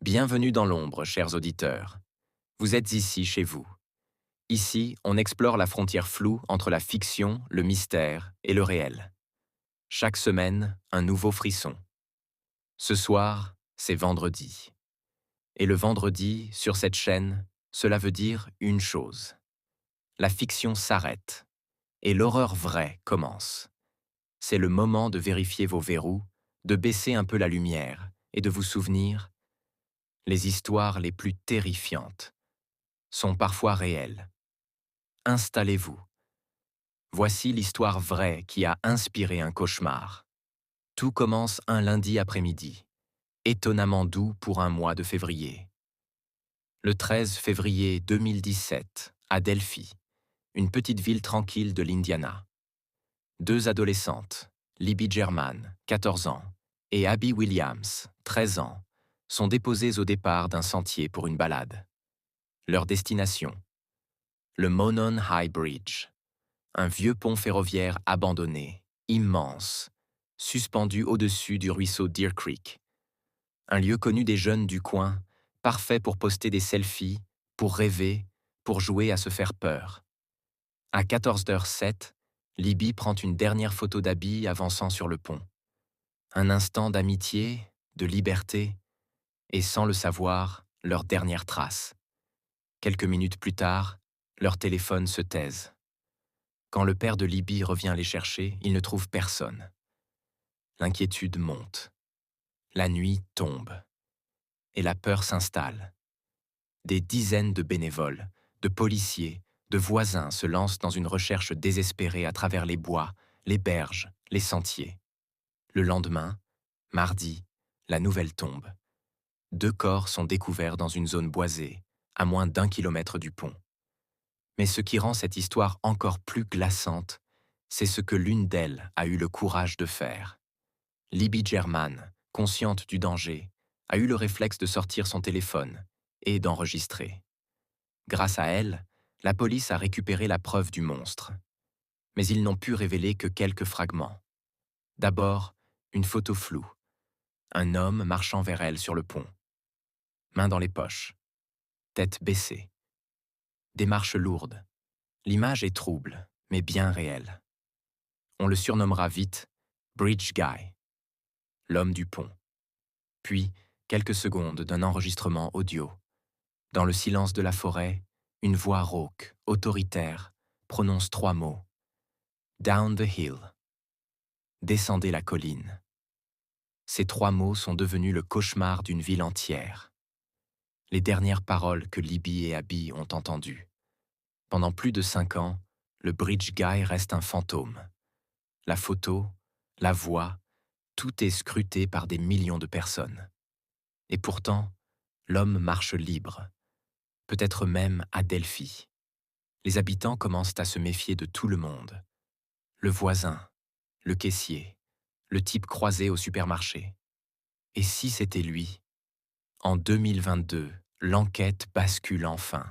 Bienvenue dans l'ombre, chers auditeurs. Vous êtes ici chez vous. Ici, on explore la frontière floue entre la fiction, le mystère et le réel. Chaque semaine, un nouveau frisson. Ce soir, c'est vendredi. Et le vendredi, sur cette chaîne, cela veut dire une chose. La fiction s'arrête et l'horreur vraie commence. C'est le moment de vérifier vos verrous, de baisser un peu la lumière et de vous souvenir, les histoires les plus terrifiantes sont parfois réelles. Installez-vous. Voici l'histoire vraie qui a inspiré un cauchemar. Tout commence un lundi après-midi, étonnamment doux pour un mois de février. Le 13 février 2017, à Delphi, une petite ville tranquille de l'Indiana. Deux adolescentes, Libby German, 14 ans, et Abby Williams, 13 ans, sont déposées au départ d'un sentier pour une balade. Leur destination, le Monon High Bridge, un vieux pont ferroviaire abandonné, immense, suspendu au-dessus du ruisseau Deer Creek. Un lieu connu des jeunes du coin, parfait pour poster des selfies, pour rêver, pour jouer à se faire peur. À 14h07, Libby prend une dernière photo d'Abby avançant sur le pont. Un instant d'amitié, de liberté, et sans le savoir, leur dernière trace. Quelques minutes plus tard, leurs téléphones se taisent. Quand le père de Libby revient les chercher, il ne trouve personne. L'inquiétude monte. La nuit tombe. Et la peur s'installe. Des dizaines de bénévoles, de policiers, de voisins se lancent dans une recherche désespérée à travers les bois, les berges, les sentiers. Le lendemain, mardi, la nouvelle tombe. Deux corps sont découverts dans une zone boisée, à moins d'1 kilomètre du pont. Mais ce qui rend cette histoire encore plus glaçante, c'est ce que l'une d'elles a eu le courage de faire. Libby German, consciente du danger, a eu le réflexe de sortir son téléphone et d'enregistrer. Grâce à elle, la police a récupéré la preuve du monstre. Mais ils n'ont pu révéler que quelques fragments. D'abord, une photo floue. Un homme marchant vers elle sur le pont. Mains dans les poches. Tête baissée. Démarche lourde. L'image est trouble, mais bien réelle. On le surnommera vite Bridge Guy, l'homme du pont. Puis, quelques secondes d'un enregistrement audio. Dans le silence de la forêt, une voix rauque, autoritaire, prononce 3 mots. Down the hill. Descendez la colline. Ces 3 mots sont devenus le cauchemar d'une ville entière. Les dernières paroles que Libby et Abby ont entendues. Pendant plus de 5 ans, le Bridge Guy reste un fantôme. La photo, la voix, tout est scruté par des millions de personnes. Et pourtant, l'homme marche libre, peut-être même à Delphi. Les habitants commencent à se méfier de tout le monde. Le voisin, le caissier, le type croisé au supermarché. Et si c'était lui? En 2022, l'enquête bascule enfin.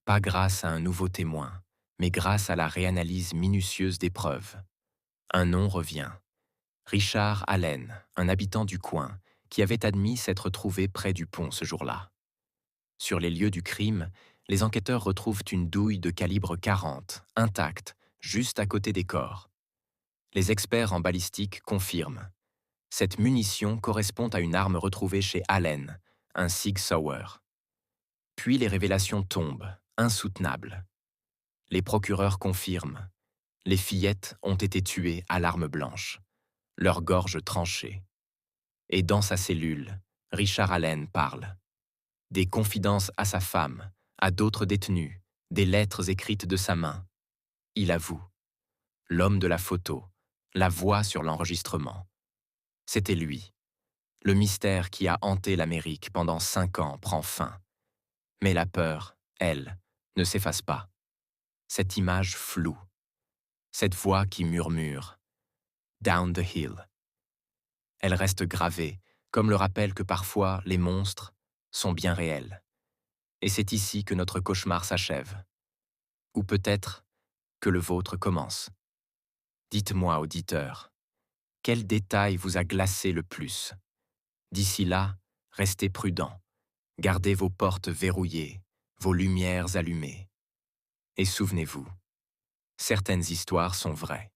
Pas grâce à un nouveau témoin, mais grâce à la réanalyse minutieuse des preuves. Un nom revient. Richard Allen, un habitant du coin, qui avait admis s'être trouvé près du pont ce jour-là. Sur les lieux du crime, les enquêteurs retrouvent une douille de calibre 40, intacte, juste à côté des corps. Les experts en balistique confirment. Cette munition correspond à une arme retrouvée chez Allen, un Sig Sauer. Puis les révélations tombent, insoutenables. Les procureurs confirment. Les fillettes ont été tuées à l'arme blanche, leur gorge tranchée. Et dans sa cellule, Richard Allen parle. Des confidences à sa femme, à d'autres détenus, des lettres écrites de sa main. Il avoue. L'homme de la photo, la voix sur l'enregistrement. C'était lui. Le mystère qui a hanté l'Amérique pendant 5 ans prend fin. Mais la peur, elle, ne s'efface pas. Cette image floue. Cette voix qui murmure. Down the hill. Elle reste gravée, comme le rappel que parfois les monstres sont bien réels. Et c'est ici que notre cauchemar s'achève. Ou peut-être que le vôtre commence. Dites-moi, auditeur, quel détail vous a glacé le plus? D'ici là, Restez prudents. Gardez vos portes verrouillées, vos lumières allumées. Et souvenez-vous, certaines histoires sont vraies.